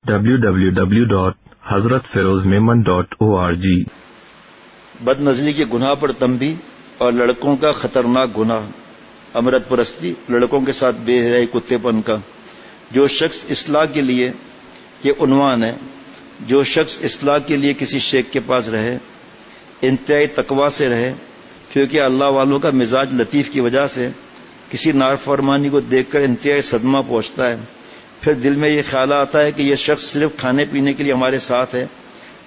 www.hazratfirozmemon.org بد نظری کے گناہ پر تنبیہ اور لڑکوں کا خطرناک گناہ، امرت پرستی، لڑکوں کے ساتھ بے حیائی، کتے پن کا۔ جو شخص اصلاح کے لیے، یہ عنوان ہے، جو شخص اصلاح کے لیے کسی شیخ کے پاس رہے، انتہائی تقوی سے رہے، کیونکہ اللہ والوں کا مزاج لطیف کی وجہ سے کسی نافرمانی کو دیکھ کر انتہائی صدمہ پہنچتا ہے، پھر دل میں یہ خیال آتا ہے کہ یہ شخص صرف کھانے پینے کے لیے ہمارے ساتھ ہے،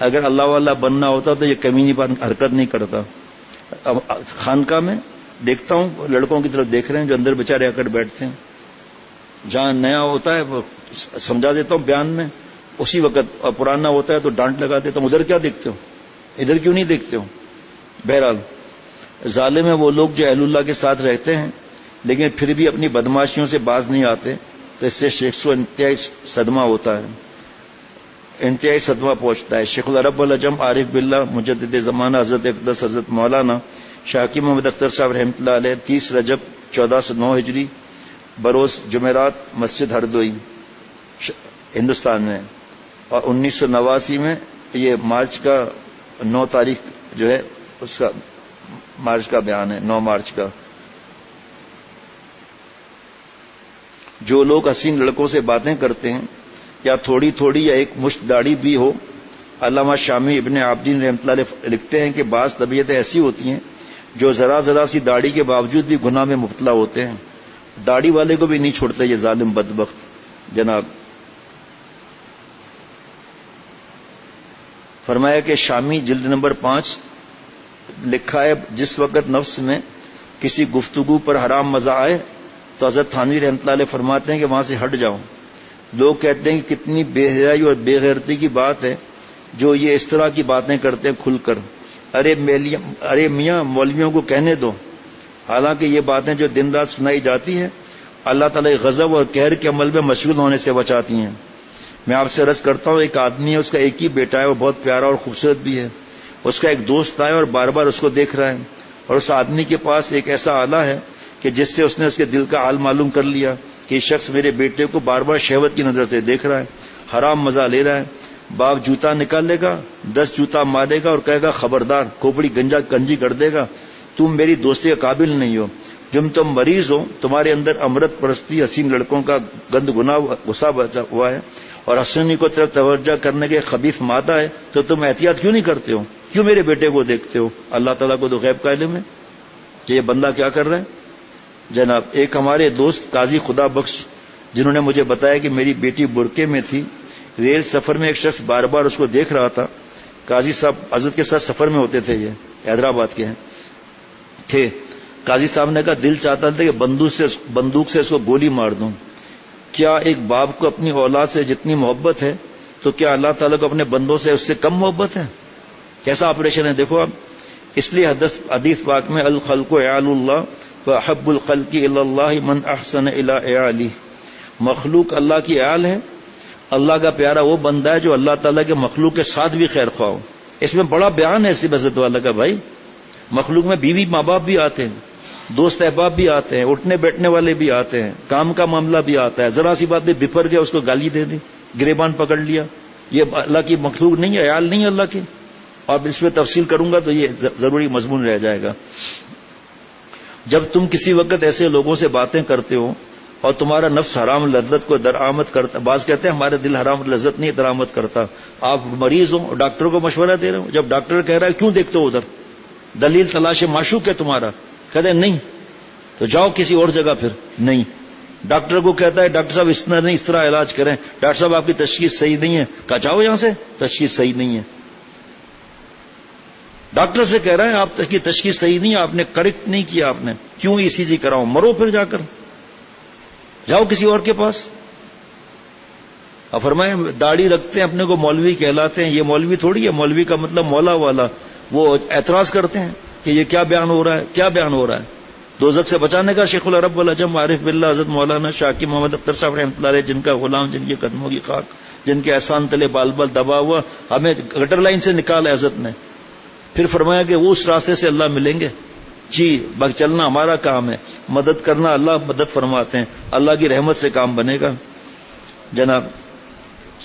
اگر اللہ والا بننا ہوتا تو یہ کمینی حرکت نہیں کرتا۔ اب خانقاہ میں دیکھتا ہوں لڑکوں کی طرف دیکھ رہے ہیں جو اندر بیچارے آ کر بیٹھتے ہیں، جہاں نیا ہوتا ہے وہ سمجھا دیتا ہوں بیان میں اسی وقت، اور پرانا ہوتا ہے تو ڈانٹ لگا دیتا ہوں، ادھر کیا دیکھتے ہو، ادھر کیوں نہیں دیکھتے ہو۔ بہرحال ظالم ہیں وہ لوگ جو اہل اللہ کے ساتھ رہتے ہیں لیکن پھر بھی اپنی بدماشیوں سے باز نہیں آتے، تو اس سے شیخ کو انتہائی صدمہ ہوتا ہے، انتہائی صدمہ پہنچتا ہے۔ شیخ العرب العجم عارف باللہ مجدد زمانہ حضرت اقدس حضرت مولانا شاکی محمد اختر صاحب رحمۃ اللہ علیہ 30 رجب 1409 ہجری بروز جمعرات مسجد ہردوئی ہندوستان میں، اور 1989 میں یہ مارچ کا 9 تاریخ جو ہے اس کا مارچ کا بیان ہے، 9 مارچ کا۔ جو لوگ حسین لڑکوں سے باتیں کرتے ہیں، یا تھوڑی تھوڑی یا ایک مشت داڑھی بھی ہو، علامہ شامی ابن عابدین رحمۃ اللہ علیہ لکھتے ہیں کہ بعض طبیعتیں ایسی ہوتی ہیں جو ذرا ذرا سی داڑھی کے باوجود بھی گناہ میں مبتلا ہوتے ہیں، داڑھی والے کو بھی نہیں چھوڑتے یہ ظالم بدبخت جناب۔ فرمایا کہ شامی جلد نمبر 5 لکھا ہے، جس وقت نفس میں کسی گفتگو پر حرام مزہ آئے تو حضرت تھانوی رحمۃ اللہ علیہ فرماتے ہیں کہ وہاں سے ہٹ جاؤ۔ لوگ کہتے ہیں کہ کتنی بے حیائی اور بے غیرتی کی بات ہے جو یہ اس طرح کی باتیں کرتے ہیں کھل کر، ارے میاں مولویوں کو کہنے دو، حالانکہ یہ باتیں جو دن رات سنائی جاتی ہیں اللہ تعالی غضب اور قہر کے عمل میں مشغول ہونے سے بچاتی ہیں۔ میں آپ سے عرض کرتا ہوں، ایک آدمی ہے، اس کا ایک ہی بیٹا ہے، وہ بہت پیارا اور خوبصورت بھی ہے، اس کا ایک دوست آیا اور بار بار اس کو دیکھ رہا ہے، اور اس آدمی کے پاس ایک ایسا آلہ ہے کہ جس سے اس نے اس کے دل کا حال معلوم کر لیا کہ یہ شخص میرے بیٹے کو بار بار شہوت کی نظر سے دیکھ رہا ہے، حرام مزہ لے رہا ہے۔ باپ جوتا نکالے گا، 10 جوتا مارے گا اور کہے گا خبردار، کھوپڑی گنجی کر دے گا، تم میری دوستی کے قابل نہیں ہو، جب تم مریض ہو، تمہارے اندر امرت پرستی، حسین لڑکوں کا گند گناہ غصہ بچا ہوا ہے، اور حسینی کو طرف توجہ کرنے کے خبیث مادہ ہے، تو تم احتیاط کیوں نہیں کرتے ہو، کیوں میرے بیٹے کو دیکھتے ہو؟ اللہ تعالیٰ کو تو غیب کا علم ہے کہ یہ بندہ کیا کر رہا ہے جناب۔ ایک ہمارے دوست قاضی خدا بخش جنہوں نے مجھے بتایا کہ میری بیٹی برقعے میں تھی، ریل سفر میں ایک شخص بار بار اس کو دیکھ رہا تھا، قاضی صاحب حضرت کے ساتھ سفر میں ہوتے تھے، یہ حیدرآباد کے ہیں تھے، قاضی صاحب نے کہا دل چاہتا تھا کہ بندوق سے اس کو گولی مار دوں۔ کیا ایک باپ کو اپنی اولاد سے جتنی محبت ہے تو کیا اللہ تعالیٰ کو اپنے بندوں سے اس سے کم محبت ہے؟ کیسا آپریشن ہے دیکھو آپ۔ اس لیے حدیث پاک میں الخلق عیال اللہ وحب الخلق الی اللہ من احسن الی عیالی، مخلوق اللہ کی عیال ہے، اللہ کا پیارا وہ بندہ ہے جو اللہ تعالیٰ کے مخلوق کے ساتھ بھی خیر خواہ ہو۔ اس میں بڑا بیان ہے اسی عزت والا کا بھائی، مخلوق میں بیوی ماں باپ بھی آتے ہیں، دوست احباب بھی آتے ہیں، اٹھنے بیٹھنے والے بھی آتے ہیں، کام کا معاملہ بھی آتا ہے، ذرا سی بات بھی بفر گیا اس کو گالی دے دی، گریبان پکڑ لیا، یہ اللہ کی مخلوق نہیں ہے، عیال نہیں ہے اللہ کی۔ اور اس میں تفصیل کروں گا تو یہ ضروری مضمون رہ جائے گا۔ جب تم کسی وقت ایسے لوگوں سے باتیں کرتے ہو اور تمہارا نفس حرام لذت کو درآمد کرتا، بعض کہتے ہیں ہمارے دل حرام لذت نہیں درآمد کرتا، آپ مریض ہو ڈاکٹر کو مشورہ دے رہے ہو، جب ڈاکٹر کہہ رہا ہے کیوں دیکھتے ہو ادھر، دلیل تلاش معشوق ہے تمہارا، کہتے ہیں نہیں تو جاؤ کسی اور جگہ، پھر نہیں، ڈاکٹر کو کہتا ہے ڈاکٹر صاحب اس طرح نہیں، اس طرح علاج کریں، ڈاکٹر صاحب آپ کی تشخیص صحیح نہیں ہے، کہا جاؤ یہاں سے، تشخیص صحیح نہیں ہے، ڈاکٹر سے کہہ رہے ہیں آپ کی تشخیص صحیح نہیں ہے، آپ نے کریکٹ نہیں کیا، آپ نے کیوں ECG کراؤ، مرو پھر جا کر، جاؤ کسی اور کے پاس۔ اب فرمائے داڑھی رکھتے ہیں اپنے کو مولوی کہلاتے ہیں، یہ مولوی تھوڑی ہے، مولوی کا مطلب مولا والا، وہ اعتراض کرتے ہیں کہ یہ کیا بیان ہو رہا ہے، کیا بیان ہو رہا ہے۔ دوزخ سے بچانے کا شیخ العرب والعجم عارف باللہ حضرت مولانا شاکی محمد اختر صاحب رحمۃ اللہ علیہ، جن کا غلام، جن کے قدموں کی خاک، جن کے احسان تلے بال بال دبا ہوا، ہمیں گٹر لائن سے نکالا حضرت نے، پھر فرمایا کہ وہ اس راستے سے اللہ ملیں گے، جی بس چلنا ہمارا کام ہے، مدد کرنا اللہ مدد فرماتے ہیں، اللہ کی رحمت سے کام بنے گا جناب۔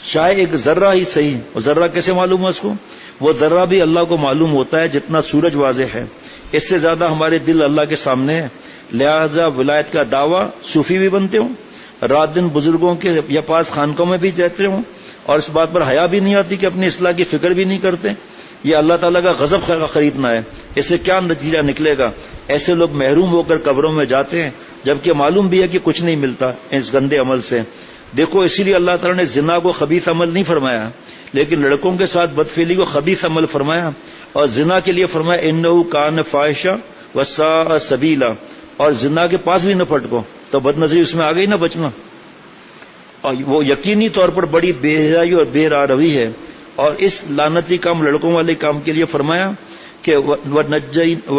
چاہے ایک ذرہ ہی صحیح. وہ ذرہ کیسے معلوم ہے اس کو؟ وہ ذرہ بھی اللہ کو معلوم ہوتا ہے جتنا سورج واضح ہے. اس سے زیادہ ہمارے دل اللہ کے سامنے ہے. لہذا ولایت کا دعویٰ صوفی بھی بنتے ہوں, رات دن بزرگوں کے یا پاس خانقوں میں بھی رہتے ہوں, اور اس بات پر حیا بھی نہیں آتی کہ اپنی اصلاح کی فکر بھی نہیں کرتے. یہ اللہ تعالیٰ کا غضب خریدنا ہے. اس سے کیا نتیجہ نکلے گا؟ ایسے لوگ محروم ہو کر قبروں میں جاتے ہیں جبکہ معلوم بھی ہے کہ کچھ نہیں ملتا اس گندے عمل سے. دیکھو اسی لیے اللہ تعالیٰ نے زنا کو خبیث عمل نہیں فرمایا, لیکن لڑکوں کے ساتھ بدفعلی کو خبیث عمل فرمایا, اور زنا کے لیے فرمایا انہو کان فاحشہ وساء سبیلا, اور زنا کے پاس بھی نہ پھٹکو. تو بد نظری اس میں آ گئی نہ بچنا, اور وہ یقینی طور پر بڑی بے حیائی اور بے راہ روی ہے. اور اس لعنتی کام لڑکوں والے کام کے لیے فرمایا کہ وَنَجَّيْنَاهُ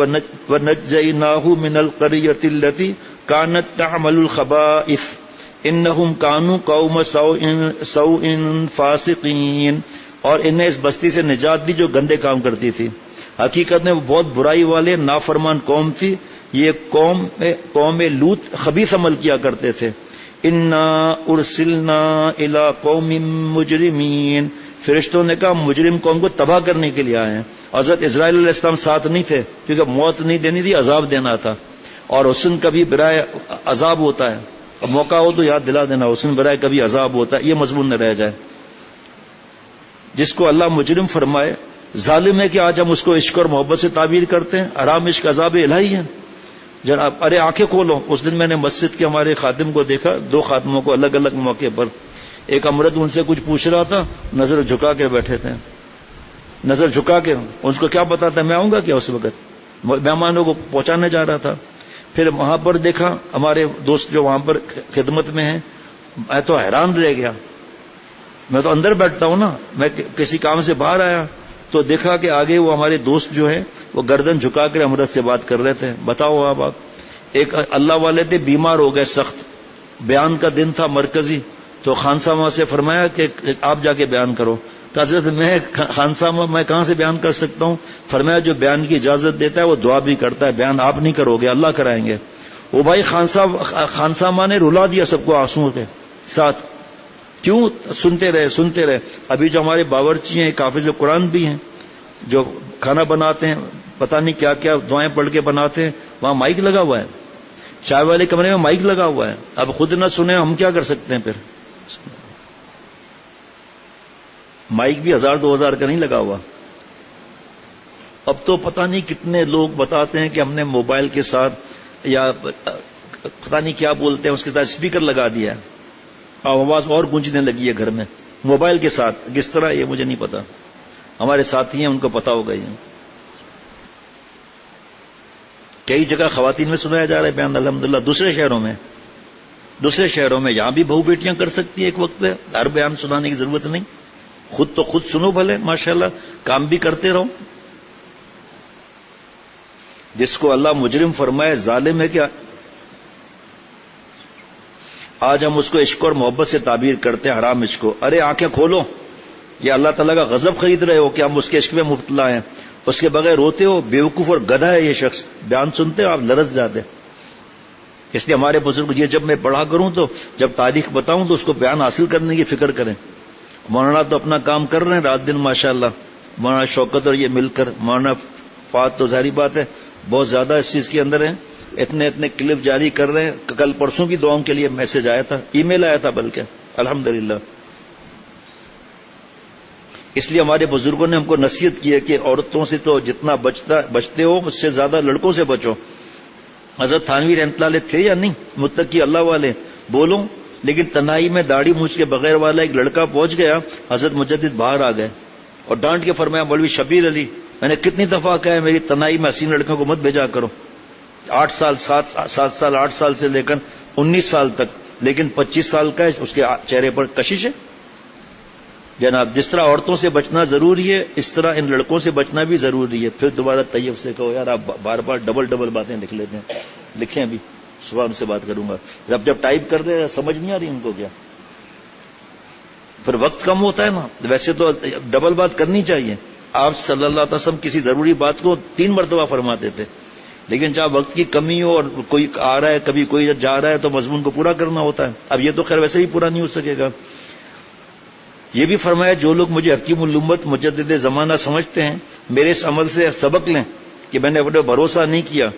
مِنَ الْقَرْيَةِ الَّتِي كَانَتْ تَعْمَلُ الْخَبَائِثَ إِنَّهُمْ كَانُوا قَوْمَ سَوْءٍ فَاسِقِينَ, اور انہیں اس بستی سے نجات دی جو گندے کام کرتی تھی. حقیقت میں وہ بہت برائی والے نافرمان قوم تھی. یہ قوم لوط خبیث عمل کیا کرتے تھے. اِنَّا أُرْسِلْنَا إِلَىٰ قَوْمٍ مُجْرِمِينَ, فرشتوں نے کہا مجرم قوم کو تباہ کرنے کے لیے آئے ہیں. حضرت اسرائیل علیہ السلام ساتھ نہیں تھے کیونکہ موت نہیں دینی تھی, عذاب دینا تھا. اور حسن کبھی برائے عذاب ہوتا ہے, اب موقع ہو تو یاد دلا دینا, حسن برائے کبھی عذاب ہوتا ہے, یہ مضمون نہ رہ جائے. جس کو اللہ مجرم فرمائے, ظالم ہے کہ آج ہم اس کو عشق اور محبت سے تعبیر کرتے ہیں. حرام عشق عذاب الہی ہے جناب. ارے آنکھیں کھولو. اس دن میں نے مسجد کے ہمارے خادم کو دیکھا, دو خادموں کو الگ الگ موقع پر. ایک امرد ان سے کچھ پوچھ رہا تھا, نظر جھکا کے بیٹھے تھے, نظر جھکا کے. اس کو کیا پتا تھا میں آؤں گا کیا؟ اس وقت مہمانوں کو پہنچانے جا رہا تھا. پھر وہاں پر دیکھا ہمارے دوست جو وہاں پر خدمت میں ہیں, میں تو حیران رہ گیا. میں تو اندر بیٹھتا ہوں نا, میں کسی کام سے باہر آیا تو دیکھا کہ آگے وہ ہمارے دوست جو ہیں وہ گردن جھکا کر امرت سے بات کر رہے تھے. بتاؤ آپ ایک اللہ والے تھے, بیمار ہو گئے سخت, بیان کا دن تھا مرکزی, تو خان صاحب سے فرمایا کہ آپ جا کے بیان کرو. تو حضرت میں خان صاحب میں کہاں سے بیان کر سکتا ہوں؟ فرمایا جو بیان کی اجازت دیتا ہے وہ دعا بھی کرتا ہے, بیان آپ نہیں کرو گے, اللہ کرائیں گے. وہ بھائی خان صاحب نے رلا دیا سب کو آنسوؤں کے ساتھ. کیوں؟ سنتے رہے. ابھی جو ہمارے باورچی ہیں, حافظ قرآن بھی ہیں, جو کھانا بناتے ہیں, پتہ نہیں کیا کیا دعائیں پڑھ کے بناتے ہیں, وہاں مائک لگا ہوا ہے, چائے والے کمرے میں مائک لگا ہوا ہے. اب خود نہ سنیں ہم کیا کر سکتے ہیں؟ پھر مائک بھی 1000-2000 کا نہیں لگا ہوا. اب تو پتہ نہیں کتنے لوگ بتاتے ہیں کہ ہم نے موبائل کے ساتھ یا پتہ نہیں کیا بولتے ہیں اس کے ساتھ اسپیکر لگا دیا ہے, آواز اور گونجنے لگی ہے گھر میں موبائل کے ساتھ. کس طرح یہ مجھے نہیں پتا, ہمارے ساتھی ہیں ان کو پتا ہوگا. یہ کئی جگہ خواتین میں سنایا جا رہا ہے بیان الحمدللہ. دوسرے شہروں میں یہاں بھی بہو بیٹیاں کر سکتی ہیں ایک وقت پہ, ہر بیان سنانے کی ضرورت نہیں. خود تو خود سنو بھلے, ماشاءاللہ کام بھی کرتے رہو. جس کو اللہ مجرم فرمائے, ظالم ہے کیا, آج ہم اس کو عشق اور محبت سے تعبیر کرتے ہیں, حرام عشق کو. ارے آنکھیں کھولو, یہ اللہ تعالیٰ کا غضب خرید رہے ہو کہ ہم اس کے عشق میں مبتلا ہیں. اس کے بغیر روتے ہو. بیوقوف اور گدھا ہے یہ شخص. بیان سنتے ہو آپ لرز جاتے. اس لیے ہمارے بزرگ یہ جب میں پڑھا کروں تو جب تاریخ بتاؤں تو اس کو بیان حاصل کرنے کی فکر کریں. مولانا تو اپنا کام کر رہے ہیں رات دن ماشاءاللہ, مولانا شوکت اور یہ مل کر. مولانا فات تو ظاہری بات ہے بہت زیادہ اس چیز کے اندر ہیں, اتنے کلپ جاری کر رہے ہیں. کل پرسوں کی دعاؤں کے لیے میسج آیا تھا, ای میل آیا تھا بلکہ, الحمدللہ. اس لیے ہمارے بزرگوں نے ہم کو نصیحت کی ہے کہ عورتوں سے تو جتنا بچتے ہو اس سے زیادہ لڑکوں سے بچو. حضرت تھانوی رحمۃ اللہ علیہ تھے یا نہیں متقی اللہ والے؟ بولو. لیکن تنہائی میں داڑھی مونچھ کے بغیر والا ایک لڑکا پہنچ گیا, حضرت مجدد باہر آ گئے اور ڈانٹ کے فرمایا مولوی شبیر علی, میں نے کتنی دفعہ کہا ہے میری تنہائی میں حسین لڑکوں کو مت بھیجا کرو. 8 سال 8 سال سے لے کر 19 سال تک, لیکن 25 سال کا ہے, اس کے چہرے پر کشش ہے. جناب جس طرح عورتوں سے بچنا ضروری ہے اس طرح ان لڑکوں سے بچنا بھی ضروری ہے. پھر دوبارہ طیب سے کہو یار آپ بار بار ڈبل باتیں لکھ لیتے ہیں. لکھیں ابھی صبح ان سے بات کروں گا. جب ٹائپ کر دے سمجھ نہیں آ رہی ان کو کیا, پھر وقت کم ہوتا ہے نا. ویسے تو ڈبل بات کرنی چاہیے. آپ صلی اللہ علیہ وسلم کسی ضروری بات کو 3 مرتبہ فرماتے تھے, لیکن جہاں وقت کی کمی ہو اور کوئی آ رہا ہے کبھی کوئی جا رہا ہے تو مضمون کو پورا کرنا ہوتا ہے. اب یہ تو خیر ویسے ہی پورا نہیں ہو سکے گا. یہ بھی فرمایا جو لوگ مجھے حکیم الامت مجدد زمانہ سمجھتے ہیں میرے اس عمل سے سبق لیں کہ میں نے اپنے بھروسہ نہیں کیا،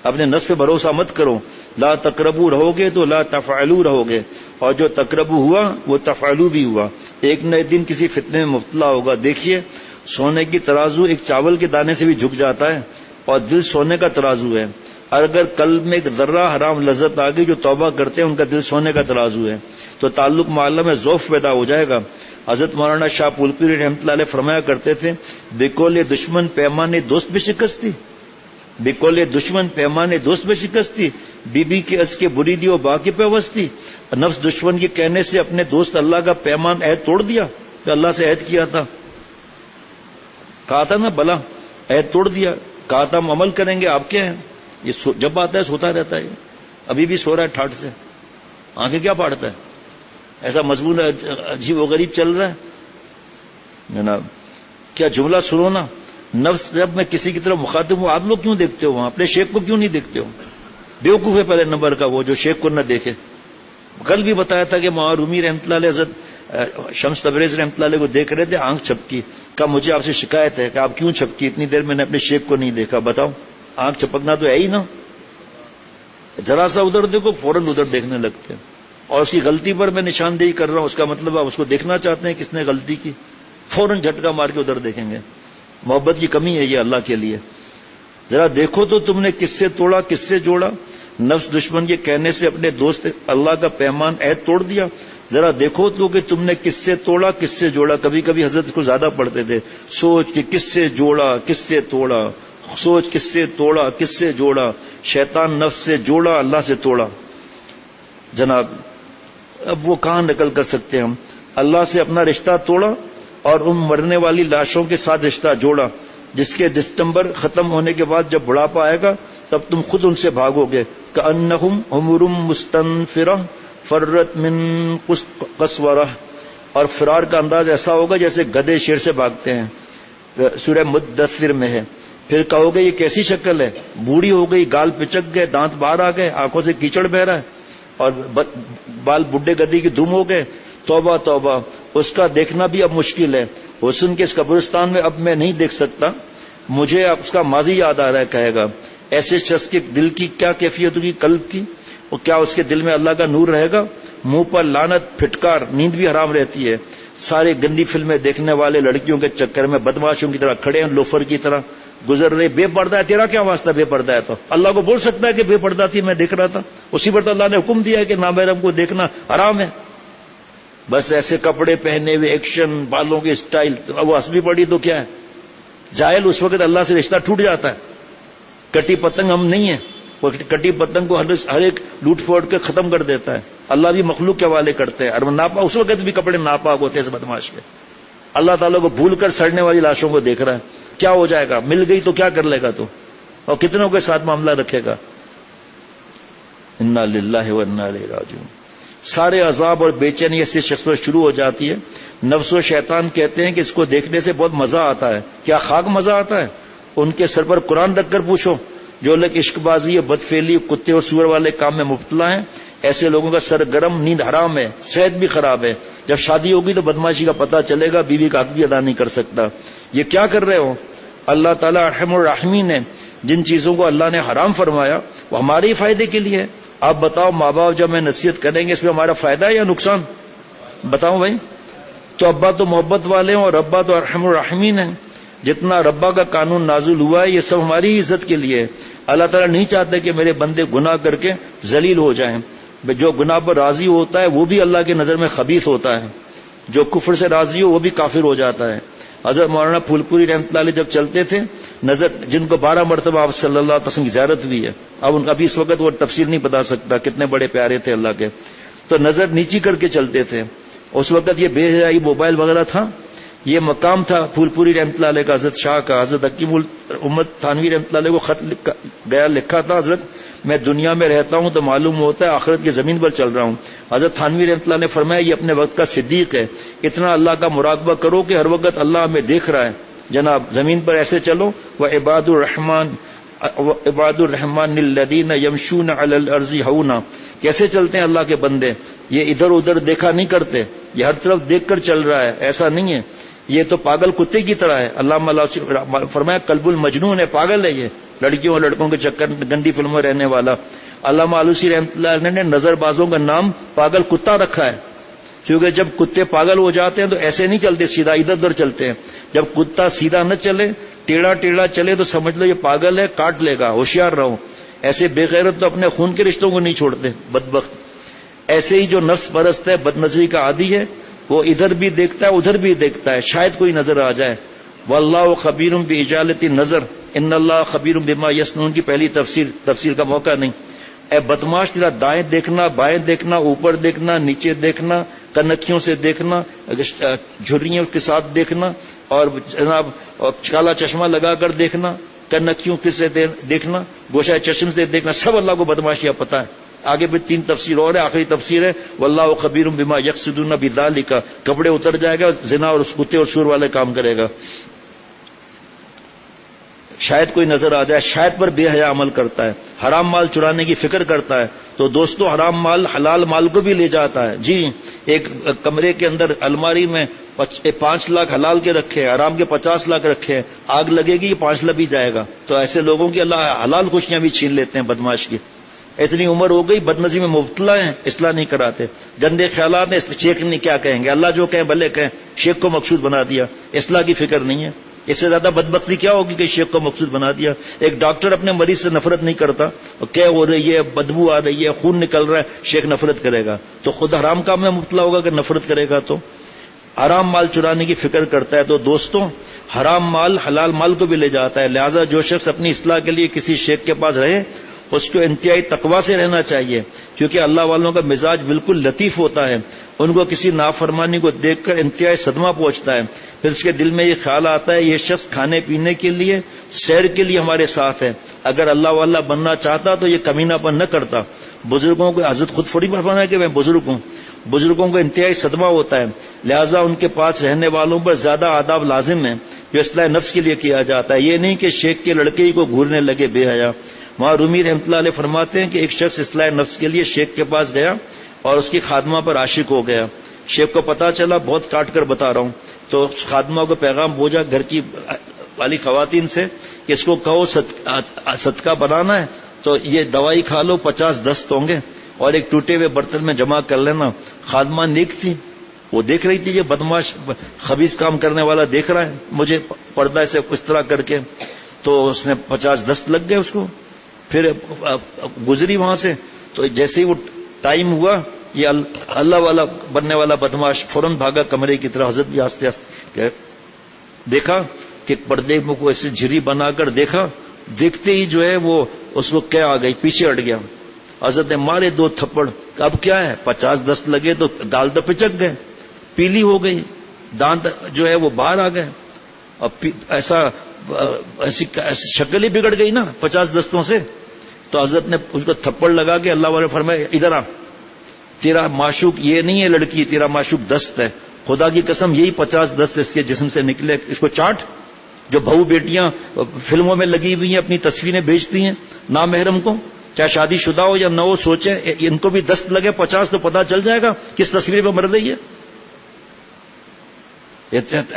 اپنے نفس پہ بھروسہ مت کرو، لا تقربو رہو گے تو لا تفعلو رہو گے، اور جو تقربو ہوا وہ تفعلو بھی ہوا، ایک نہ ایک دن کسی فتنے میں مبتلا ہوگا۔ دیکھیے سونے کی ترازو ایک چاول کے دانے سے بھی جھک جاتا ہے، اور دل سونے کا ترازو ہے، اور اگر قلب میں ایک ذرہ حرام لذت آ گئی جو توبہ کرتے ہیں ان کا دل سونے کا ترازو ہے، تو تعلق معلّہ میں ذوف پیدا ہو جائے گا۔ حضرت مولانا شاہ پھولپوری رحمۃ اللہ علیہ فرمایا کرتے تھے، بکول دشمن پیمانے دوست بھی شکستی، بکول دشمن پیمانے دوست بھی شکستی، بی بی کے از کے بری دی و باقی پیوستی، نفس دشمن کے کہنے سے اپنے دوست اللہ کا پیمان عہد توڑ دیا، کہ اللہ سے عہد کیا تھا، کہا تھا نا بلا عہد توڑ دیا، کہا تھا ہم عمل کریں گے، آپ کیا ہیں، یہ جب آتا ہے سوتا رہتا ہے، ابھی بھی سو رہا ہے ٹھاٹ سے، آنکھیں کیا پاڑتا ہے، ایسا مضمون عجیب و غریب چل رہا ہے جناب۔ کیا جملہ سنو نا، نفس جب میں کسی کی طرف مخاطب ہوں، آپ لوگ کیوں دیکھتے ہو وہاں، اپنے شیخ کو کیوں نہیں دیکھتے ہو؟ بیوقوف ہے پہلے نمبر کا وہ جو شیخ کو نہ دیکھے۔ کل بھی بتایا تھا کہ مولانا رومی رحمۃ اللہ علیہ حضرت شمس تبریز رحمۃ اللہ علیہ کو دیکھ رہے تھے، آنکھ چھپکی، کہا مجھے آپ سے شکایت ہے کہ آپ کیوں چھپکی، اتنی دیر میں نے اپنے شیخ کو نہیں دیکھا۔ بتاؤ آنکھ چھپکنا تو ہے ہی نا، ذرا سا ادھر دیکھو فوراً ادھر دیکھنے لگتے ہیں، اور اس کی غلطی پر میں نشاندہی کر رہا ہوں، اس کا مطلب آپ اس کو دیکھنا چاہتے ہیں کس نے غلطی کی، فوراً جھٹکا مار کے ادھر دیکھیں گے۔ محبت کی کمی ہے یہ اللہ کے لیے۔ ذرا دیکھو تو تم نے کس سے توڑا کس سے جوڑا، نفس دشمن کے کہنے سے اپنے دوست اللہ کا پیمان عہد توڑ دیا۔ ذرا دیکھو تو کہ تم نے کس سے توڑا کس سے جوڑا۔ کبھی کبھی حضرت کو زیادہ پڑھتے تھے، سوچ کہ کس سے جوڑا کس سے توڑا، سوچ کس سے توڑا کس سے جوڑا، شیطان نفس سے جوڑا اللہ سے توڑا۔ جناب اب وہ کہاں نکل کر سکتے ہم، اللہ سے اپنا رشتہ توڑا اور ان مرنے والی لاشوں کے ساتھ رشتہ جوڑا، جس کے دسمبر ختم ہونے کے بعد جب بڑھاپا آئے گا تب تم خود ان سے بھاگو گے۔ کأنہم حمر مستنفرہ فرت من قسورہ، اور فرار کا انداز ایسا ہوگا جیسے گدھے شیر سے بھاگتے ہیں، سورہ مدثر میں ہے۔ پھر کہو گے یہ کیسی شکل ہے، بوڑھی ہو گئی، گال پچک گئے، دانت باہر آ گئے، آنکھوں سے کیچڑ بہ رہا ہے، اور بال بڈھے گدی کی دھوم ہو گئے۔ توبہ توبہ، اس کا دیکھنا بھی اب مشکل ہے، حسن کے اس قبرستان میں اب میں نہیں دیکھ سکتا، مجھے اب اس کا ماضی یاد آ رہا ہے، کہے گا۔ ایسے شخص کے دل کی کیا کیفیت ہوگی، قلب کی، اور کیا اس کے دل میں اللہ کا نور رہے گا؟ منہ پر لعنت، پھٹکار، نیند بھی حرام رہتی ہے۔ سارے گندی فلمیں دیکھنے والے لڑکیوں کے چکر میں بدماشوں کی طرح کھڑے ہیں، لوفر کی طرح گزر رہے۔ بے پردہ ہے، تیرا کیا واسطہ بے پردہ ہے؟ تو اللہ کو بول سکتا ہے کہ بے پردہ تھی میں دیکھ رہا تھا، اسی پر تو اللہ نے حکم دیا ہے کہ نامحرم کو دیکھنا حرام ہے۔ بس ایسے کپڑے پہنے ہوئے، ایکشن، بالوں کی سٹائل، وہ ہنس بھی پڑی تو کیا ہے، جاہل اس وقت اللہ سے رشتہ ٹوٹ جاتا ہے۔ کٹی پتنگ ہم نہیں ہیں، وہ کٹی پتنگ کو ہر ایک لوٹ پھوٹ کے ختم کر دیتا ہے، اللہ بھی مخلوق کے حوالے کرتے ہیں، اور ناپاک اس وقت بھی کپڑے ناپاک ہوتے ہیں اس بدماش کے۔ اللہ تعالیٰ کو بھول کر سڑنے والی لاشوں کو دیکھ رہا ہے، کیا ہو جائے گا، مل گئی تو کیا کر لے گا تو، اور کتنوں کے ساتھ معاملہ رکھے گا۔ انا للہ و انا الیہ راجعون۔ سارے عذاب اور بے چینی ایسے شخص پر شروع ہو جاتی ہے۔ نفس و شیطان کہتے ہیں کہ اس کو دیکھنے سے بہت مزہ آتا ہے۔ کیا خاک مزہ آتا ہے؟ ان کے سر پر قرآن رکھ کر پوچھو۔ جو لوگ عشق بازی، بدفعلی، کتے اور سور والے کام میں مبتلا ہیں، ایسے لوگوں کا سر گرم، نیند حرام ہے، صحت بھی خراب ہے۔ جب شادی ہوگی تو بدماشی کا پتہ چلے گا، بیوی کا حق بھی ادا نہیں کر سکتا۔ یہ کیا کر رہے ہو؟ اللہ تعالیٰ ارحم الراحمین ہے، جن چیزوں کو اللہ نے حرام فرمایا وہ ہمارے ہی فائدے کے لیے ہے۔ آپ بتاؤ، ماں باپ جب ہمیں نصیحت کریں گے اس میں ہمارا فائدہ ہے یا نقصان؟ بتاؤ بھائی۔ تو ابا تو محبت والے ہیں اور ربا تو ارحم الراحمین ہیں۔ جتنا ربا کا قانون نازل ہوا ہے یہ سب ہماری عزت کے لیے ہے۔ اللہ تعالیٰ نہیں چاہتے کہ میرے بندے گناہ کر کے ذلیل ہو جائیں۔ جو گناہ پر راضی ہوتا ہے وہ بھی اللہ کی نظر میں خبیث ہوتا ہے، جو کفر سے راضی ہو وہ بھی کافر ہو جاتا ہے۔ حضرت مولانا پھول پوری رحمۃ اللہ علیہ جب چلتے تھے، نظر جن کو 12 مرتبہ آپ صلی اللہ علیہ وسلم کی زیارت ہوئی ہے، اب ان کا بھی اس وقت وہ تفصیل نہیں بتا سکتا کتنے بڑے پیارے تھے اللہ کے، تو نظر نیچی کر کے چلتے تھے۔ اس وقت یہ بے حیائی موبائل وغیرہ تھا، یہ مقام تھا پھول پوری رحمۃ اللہ علیہ کا، حضرت شاہ کا، حضرت حکیم الامت تھانوی رحمۃ اللہ علیہ کو خط لکھا تھا، حضرت میں دنیا میں رہتا ہوں تو معلوم ہوتا ہے آخرت کی زمین پر چل رہا ہوں۔ حضرت تھانوی رحمۃ اللہ نے فرمایا یہ اپنے وقت کا صدیق ہے، اتنا اللہ کا مراقبہ کرو کہ ہر وقت اللہ ہمیں دیکھ رہا ہے۔ جناب زمین پر ایسے چلو، وعباد الرحمن الذین یمشون علی الارض ہونا، کیسے چلتے ہیں اللہ کے بندے؟ یہ ادھر ادھر دیکھا نہیں کرتے، یہ ہر طرف دیکھ کر چل رہا ہے، ایسا نہیں ہے، یہ تو پاگل کتے کی طرح ہے۔ علامہ فرمایا قلب المجنون ہے، پاگل ہے یہ، لڑکیوں اور لڑکوں کے چکر گندی فلموں میں رہنے والا۔ علامہ آلوسی رحمۃ اللہ علیہ نے نظر بازوں کا نام پاگل کتا رکھا ہے، کیونکہ جب کتے پاگل ہو جاتے ہیں تو ایسے نہیں چلتے سیدھا، ادھر ادھر چلتے ہیں۔ جب کتا سیدھا نہ چلے، ٹیڑھا ٹیڑھا چلے تو سمجھ لو یہ پاگل ہے، کاٹ لے گا، ہوشیار رہو۔ ایسے بے غیرت تو اپنے خون کے رشتوں کو نہیں چھوڑتے، بدبخت۔ ایسے ہی جو نفس پرست ہے، بد نظری کا عادی ہے، وہ ادھر بھی دیکھتا ہے ادھر بھی دیکھتا ہے، شاید کوئی نظر آ جائے۔ واللہ خبیر باجالۃ النظر ان اللہ خبیر بما یصنعون کی پہلی تفسیر کا موقع نہیں۔ اے بدماش، تیرا دائیں دیکھنا، بائیں دیکھنا، اوپر دیکھنا، نیچے دیکھنا، کنکھیوں سے دیکھنا، جھریوں کے ساتھ دیکھنا، اور جناب کالا چشمہ لگا کر دیکھنا، کنکھیوں سے دیکھنا، گوشہ چشم سے دیکھنا، سب اللہ کو بدماشیاں پتہ ہے۔ آگے بھی 3 تفسیر اور ہے، آخری تفسیر ہے واللہ خبیر بما یقصدون بذالک، کپڑے اتر جائے گا، زنا اور اس کتے اور سور والے کام کرے گا، شاید کوئی نظر آ جائے، شاید پر بے حیا عمل کرتا ہے، حرام مال چرانے کی فکر کرتا ہے تو دوستو حرام مال حلال مال کو بھی لے جاتا ہے۔ جی، ایک کمرے کے اندر الماری میں 5 لاکھ حلال کے رکھے، حرام کے 50 لاکھ رکھے، آگ لگے گی یہ 5 لب ہی جائے گا۔ تو ایسے لوگوں کی اللہ حلال خوشیاں بھی چھین لیتے ہیں، بدماش کی۔ اتنی عمر ہو گئی، بدنظری میں مبتلا ہیں، اصلاح نہیں کراتے، گندے خیالات ہیں، شیخ نہیں کیا کہیں گے، اللہ جو کہیں بھلے کہیں، شیخ کو مقصود بنا دیا، اصلاح کی فکر نہیں ہے۔ اس سے زیادہ بدبختی کیا ہوگی کہ شیخ کو مقصود بنا دیا۔ ایک ڈاکٹر اپنے مریض سے نفرت نہیں کرتا، کیا ہو رہی ہے، بدبو آ رہی ہے، خون نکل رہا ہے، شیخ نفرت کرے گا تو خود حرام کام میں مبتلا ہوگا کہ نفرت کرے گا تو حرام مال چرانے کی فکر کرتا ہے۔ تو دوستوں، حرام مال حلال مال کو بھی لے جاتا ہے، لہذا جو شخص اپنی اصلاح کے لیے کسی شیخ کے پاس رہے اس کو انتہائی تقویٰ سے رہنا چاہیے، کیونکہ اللہ والوں کا مزاج بالکل لطیف ہوتا ہے، ان کو کسی نافرمانی کو دیکھ کر انتہائی صدمہ پہنچتا ہے، پھر اس کے دل میں یہ خیال آتا ہے یہ شخص کھانے پینے کے لیے، سیر کے لیے ہمارے ساتھ ہے، اگر اللہ والا بننا چاہتا تو یہ کمینہ پن نہ کرتا۔ بزرگوں کو حضرت خود فوری فرمانا ہے کہ میں بزرگ ہوں، بزرگوں کو انتہائی صدمہ ہوتا ہے، لہذا ان کے پاس رہنے والوں پر زیادہ آداب لازم ہیں جو اصلاح نفس کے لیے کیا جاتا ہے، یہ نہیں کہ شیخ کے لڑکے ہی کو گھورنے لگے بے حیا۔ وہاں رومی رحمۃ اللہ علیہ فرماتے ہیں کہ ایک شخص اصلاح نفس کے لیے شیخ کے پاس گیا اور اس کی خادمہ پر عاشق ہو گیا، شیخ کو پتا چلا، بہت کاٹ کر بتا رہا ہوں، تو خادمہ کو پیغام بھیجا گھر کی والی خواتین سے کہ اس کو کہو صدقہ بنانا ہے تو یہ دوائی کھا لو، 50 دست ہوں گے اور ایک ٹوٹے ہوئے برتن میں جمع کر لینا۔ خادمہ نیک تھی، وہ دیکھ رہی تھی یہ بدماش خبیث کام کرنے والا دیکھ رہا ہے مجھے پردہ سے اس طرح کر کے، تو اس نے 50 دست لگ گئے اس کو، پھر گزری وہاں سے، تو جیسے ہی وہ ٹائم ہوا یہ اللہ والا بننے والا بدماش فوراً بھاگا کمرے کی طرف، حضرت بھی آستے آستے دیکھا کہ پردے میں کو ایسے جھری بنا کر دیکھا، دیکھتے ہی جو ہے وہ اس کو کیا آ گئی، پیچھے ہٹ گیا، حضرت نے مارے 2 تھپڑ، اب کیا ہے 50 دست لگے تو دال تو پچک گئے، پیلی ہو گئی، دانت جو ہے وہ باہر آ گئے، اب ایسی شکل ہی بگڑ گئی نا 50 دستوں سے۔ تو حضرت نے اس کو تھپڑ لگا کے اللہ والے فرمائے ادھر آ، تیرا معشوق یہ نہیں ہے لڑکی، تیرا معشوق دست ہے، خدا کی قسم یہی 50 دست اس کے جسم سے نکلے، اس کو چاٹ۔ جو بہو بیٹیاں فلموں میں لگی ہوئی ہیں اپنی تصویریں بھیجتی ہیں نامحرم کو، چاہے شادی شدہ ہو یا نہ ہو، سوچیں ان کو بھی دست لگے 50 تو پتہ چل جائے گا کس تصویر پہ مر رہی ہے۔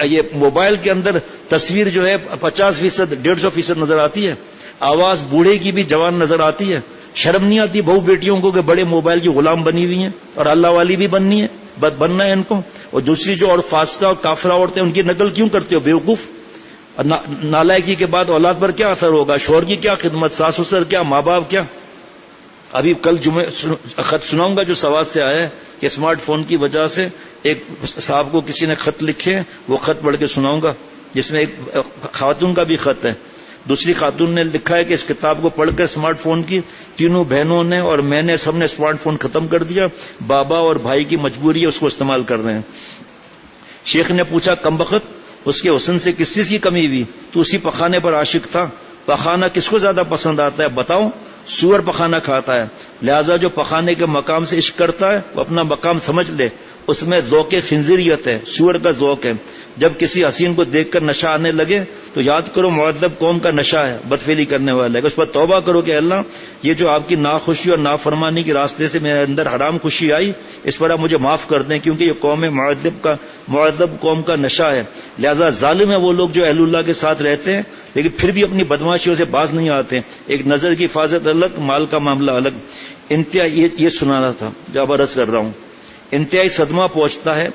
یہ موبائل کے اندر تصویر جو ہے 50%، 150% نظر آتی ہے، آواز بوڑھے کی بھی جوان نظر آتی ہے، شرم نہیں آتی بہو بیٹیوں کو کہ بڑے موبائل کی غلام بنی ہوئی ہیں، اور اللہ والی بھی بننی ہے، بننا ہے ان کو۔ اور دوسری جو اور فاسقہ اور کافرہ عورتیں ان کی نقل کیوں کرتے ہو بیوقوف؟ نالائکی کے بعد اولاد پر کیا اثر ہوگا؟ شوہر کی کیا خدمت، ساس سسر کیا، ماں باپ کیا؟ ابھی کل جمعے خط سناؤں گا جو سواد سے آیا ہے کہ اسمارٹ فون کی وجہ سے ایک صاحب کو کسی نے خط لکھے، وہ خط پڑھ کے سناؤں گا، جس میں ایک خاتون کا بھی خط ہے، دوسری خاتون نے لکھا ہے کہ اس کتاب کو پڑھ کر اسمارٹ فون کی تینوں بہنوں نے اور میں نے سب نے اسمارٹ فون ختم کر دیا، بابا اور بھائی کی مجبوری ہے اس کو استعمال کر رہے ہیں۔ شیخ نے پوچھا کمبخت اس کے حسن سے کس چیز کی کمی ہوئی؟ تو اسی پخانے پر عاشق تھا، پخانہ کس کو زیادہ پسند آتا ہے بتاؤ؟ سور پخانہ کھاتا ہے، لہذا جو پخانے کے مقام سے عشق کرتا ہے وہ اپنا مقام سمجھ لے، اس میں ذوق خنزیریت ہے، سور کا ذوق ہے، جب کسی حسین کو دیکھ کر نشہ آنے لگے تو یاد کرو معذب قوم کا نشہ ہے، بدفعلی کرنے والا ہے، اس پر توبہ کرو کہ اللہ یہ جو آپ کی ناخوشی اور نافرمانی کے راستے سے میرے اندر حرام خوشی آئی، اس پر آپ مجھے معاف کر دیں، کیونکہ یہ قوم معذب قوم کا نشہ ہے۔ لہذا ظالم ہے وہ لوگ جو اہل اللہ کے ساتھ رہتے ہیں لیکن پھر بھی اپنی بدماشیوں سے باز نہیں آتے۔ ایک نظر کی حفاظت الگ، مال کا معاملہ الگ۔ انتہائی یہ سنانا تھا جو اب عرض کر رہا ہوں۔ انتہائی صدمہ پہنچتا ہے،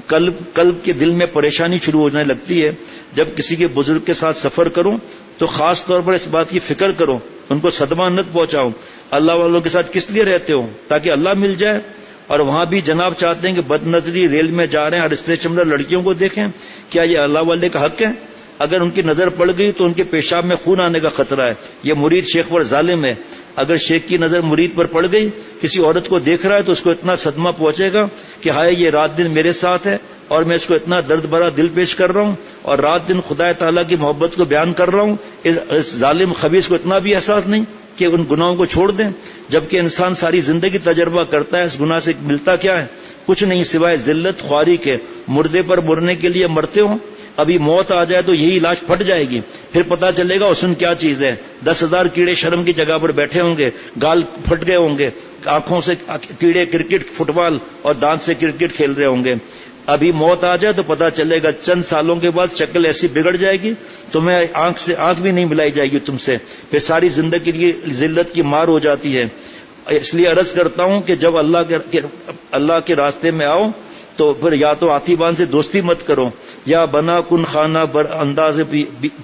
قلب کے دل میں پریشانی شروع ہونے لگتی ہے جب کسی کے بزرگ کے ساتھ سفر کروں تو خاص طور پر اس بات کی فکر کرو ان کو صدمہ نہ پہنچاؤ۔ اللہ والوں کے ساتھ کس لیے رہتے ہو؟ تاکہ اللہ مل جائے، اور وہاں بھی جناب چاہتے ہیں کہ بد نظری ریل میں جا رہے ہیں اور اسٹیشن پر لڑکیوں کو دیکھیں، کیا یہ اللہ والے کا حق ہے؟ اگر ان کی نظر پڑ گئی تو ان کے پیشاب میں خون آنے کا خطرہ ہے۔ یہ مرید شیخ پر ظالم ہے۔ اگر شیخ کی نظر مرید پر پڑ گئی، کسی عورت کو دیکھ رہا ہے تو اس کو اتنا صدمہ پہنچے گا کہ ہائے یہ رات دن میرے ساتھ ہے اور میں اس کو اتنا درد بھرا دل پیش کر رہا ہوں اور رات دن خدا تعالیٰ کی محبت کو بیان کر رہا ہوں، اس ظالم خبیث کو اتنا بھی احساس نہیں کہ ان گناہوں کو چھوڑ دیں۔ جبکہ انسان ساری زندگی تجربہ کرتا ہے اس گناہ سے ملتا کیا ہے؟ کچھ نہیں سوائے ذلت خواری کے۔ مردے پر مرنے کے لیے مرتے ہو، ابھی موت آ جائے تو یہی لاش پھٹ جائے گی، پھر پتا چلے گا حسن کیا چیز ہے۔ 10,000 کیڑے شرم کی جگہ پر بیٹھے ہوں گے، گال پھٹ گئے ہوں گے، آنکھوں سے کیڑے کرکٹ فٹ بال اور دانت سے کرکٹ کھیل رہے ہوں گے۔ ابھی موت آ جائے تو پتا چلے گا، چند سالوں کے بعد شکل ایسی بگڑ جائے گی تمہیں آنکھ سے آنکھ بھی نہیں ملائی جائے گی تم سے، پھر ساری زندگی کی ذلت کی مار ہو جاتی ہے۔ اس لیے عرض کرتا ہوں کہ جب اللہ کے راستے میں آؤ تو پھر یا تو آتیبان سے دوستی مت کرو، یا بنا کن خانہ بر انداز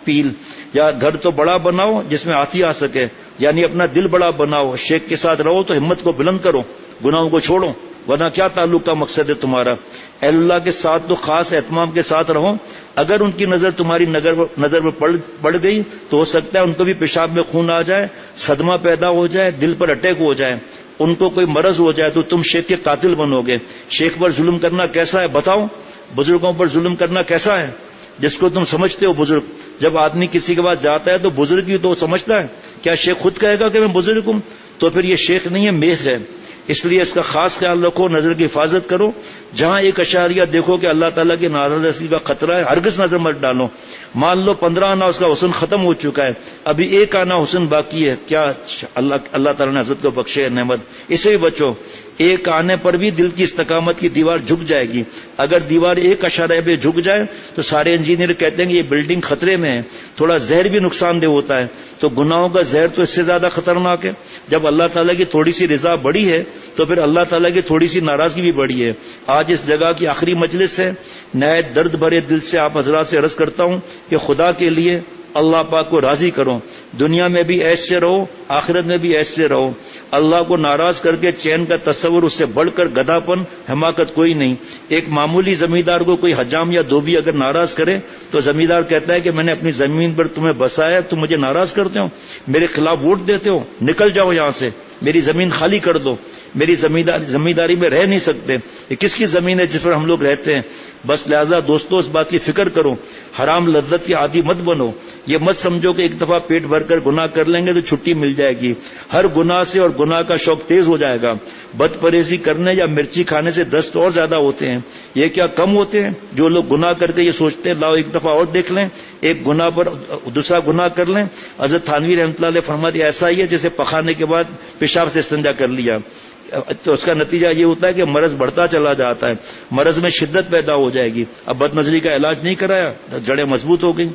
پیل، یا گھر تو بڑا بناؤ جس میں آتی آ سکے، یعنی اپنا دل بڑا بناؤ۔ شیخ کے ساتھ رہو تو ہمت کو بلند کرو، گناہوں کو چھوڑو، ورنہ کیا تعلق کا مقصد ہے تمہارا؟ اہل اللہ کے ساتھ تو خاص اہتمام کے ساتھ رہو۔ اگر ان کی نظر تمہاری نظر میں پڑ گئی تو ہو سکتا ہے ان کو بھی پیشاب میں خون آ جائے، صدمہ پیدا ہو جائے، دل پر اٹیک ہو جائے، ان کو کوئی مرض ہو جائے تو تم شیخ کے قاتل بنو گے۔ شیخ پر ظلم کرنا کیسا ہے بتاؤ؟ بزرگوں پر ظلم کرنا کیسا ہے جس کو تم سمجھتے ہو بزرگ؟ جب آدمی کسی کے پاس جاتا ہے تو بزرگ ہی تو سمجھتا ہے، کیا شیخ خود کہے گا کہ میں بزرگ ہوں؟ تو پھر یہ شیخ نہیں ہے، میخ ہے۔ اس لیے اس کا خاص خیال رکھو، نظر کی حفاظت کرو۔ جہاں ایک اشاریہ دیکھو کہ اللہ تعالیٰ کی ناراضگی کا خطرہ ہے، ہرگز نظر مت ڈالو۔ مان لو 15 آنا اس کا حسن ختم ہو چکا ہے، ابھی 1 آنا حسن باقی ہے، کیا اللہ تعالیٰ نے حضرت کو بخشے نعمت، اسے بھی بچو۔ 1 آنے پر بھی دل کی استقامت کی دیوار جھک جائے گی۔ اگر دیوار 1 اشارے پہ جھک جائے تو سارے انجینئر کہتے ہیں کہ یہ بلڈنگ خطرے میں ہے۔ تھوڑا زہر بھی نقصان دہ ہوتا ہے، تو گناہوں کا زہر تو اس سے زیادہ خطرناک ہے۔ جب اللہ تعالیٰ کی تھوڑی سی رضا بڑی ہے تو پھر اللہ تعالیٰ کی تھوڑی سی ناراضگی بھی بڑی ہے۔ آج اس جگہ کی آخری مجلس ہے، نہایت درد بھرے دل سے آپ حضرات سے عرض کرتا ہوں کہ خدا کے لیے اللہ پاک کو راضی کرو، دنیا میں بھی عیش سے رہو، آخرت میں بھی عیش سے رہو۔ اللہ کو ناراض کر کے چین کا تصور، اس سے بڑھ کر گدھا پن حماقت کوئی نہیں۔ ایک معمولی زمیندار کو کوئی حجام یا دھوبی اگر ناراض کرے تو زمیندار کہتا ہے کہ میں نے اپنی زمین پر تمہیں بسایا، تم مجھے ناراض کرتے ہو، میرے خلاف ووٹ دیتے ہو، نکل جاؤ یہاں سے، میری زمین خالی کر دو، میری زمینداری میں رہ نہیں سکتے۔ یہ کس کی زمین ہے جس پر ہم لوگ رہتے ہیں؟ بس لہذا دوستو اس بات کی فکر کرو، حرام لذت کے عادی مت بنو۔ یہ مت سمجھو کہ ایک دفعہ پیٹ بھر کر گناہ کر لیں گے تو چھٹی مل جائے گی۔ ہر گناہ سے اور گناہ کا شوق تیز ہو جائے گا۔ بد پرہیزی کرنے یا مرچی کھانے سے دست اور زیادہ ہوتے ہیں، یہ کیا کم ہوتے ہیں؟ جو لوگ گناہ کر کے یہ سوچتے ہیں لاؤ ایک دفعہ اور دیکھ لیں، ایک گناہ پر دوسرا گناہ کر لیں۔ حضرت تھانوی رحمۃ اللہ علیہ فرماتے ایسا ہی ہے جیسے پخانے کے بعد پیشاب سے استنجا کر لیا، تو اس کا نتیجہ یہ ہوتا ہے کہ مرض بڑھتا چلا جاتا ہے، مرض میں شدت پیدا ہو جائے گی۔ اب بد نظری کا علاج نہیں کرایا، جڑیں مضبوط ہو گئی،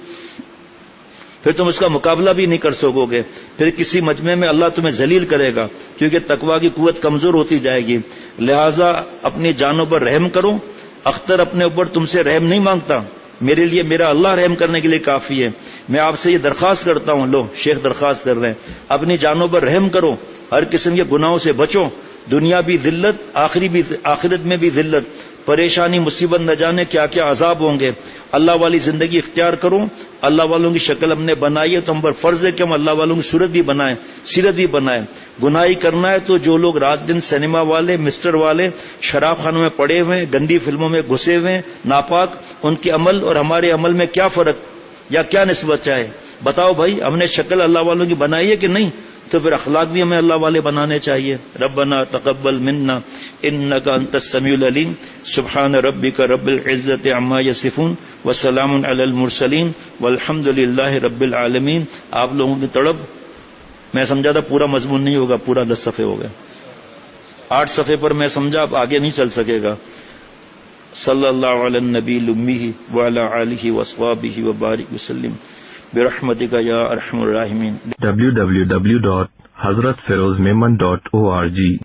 پھر تم اس کا مقابلہ بھی نہیں کر سکو گے۔ پھر کسی مجمع میں اللہ تمہیں ذلیل کرے گا، کیونکہ تقویٰ کی قوت کمزور ہوتی جائے گی۔ لہٰذا اپنی جانوں پر رحم کرو۔ اختر اپنے اوپر تم سے رحم نہیں مانگتا، میرے لیے میرا اللہ رحم کرنے کے لیے کافی ہے۔ میں آپ سے یہ درخواست کرتا ہوں، لو شیخ درخواست کر رہے ہیں، اپنی جانوں پر رحم کرو، ہر قسم کے گناہوں سے بچو۔ دنیا بھی ذلت، آخرت میں بھی ذلت، پریشانی مصیبت نہ جانے کیا کیا عذاب ہوں گے۔ اللہ والی زندگی اختیار کرو۔ اللہ والوں کی شکل ہم نے بنائی ہے تو ہم پر فرض ہے کہ ہم اللہ والوں کی صورت بھی بنائیں، سیرت بھی بنائیں۔ گناہی کرنا ہے تو جو لوگ رات دن سینما والے، مسٹر والے، شراب خانوں میں پڑے ہوئے ہیں، گندی فلموں میں گھسے ہوئے ہیں، ناپاک، ان کے عمل اور ہمارے عمل میں کیا فرق یا کیا نسبت چاہے؟ بتاؤ بھائی، ہم نے شکل اللہ والوں کی بنائی ہے کہ نہیں؟ تو پھر اخلاق بھی ہمیں اللہ والے بنانے چاہیے. ربنا تقبل منا انک انت السمیع العلیم سبحان ربک رب العزت عما یصفون وسلام علی المرسلین والحمد للہ رب العالمین. آپ لوگوں کی تڑپ میں سمجھا تھا پورا مضمون نہیں ہوگا، پورا 10 صفحے ہو گئے. 8 صفحے پر میں سمجھا اب آگے نہیں چل سکے گا. صلی اللہ علی النبی الامی وعلی آلہ واصحابہ وبارک وسلم برحمتک یا ارحم الراحمین. www.hazratfirozmeman.org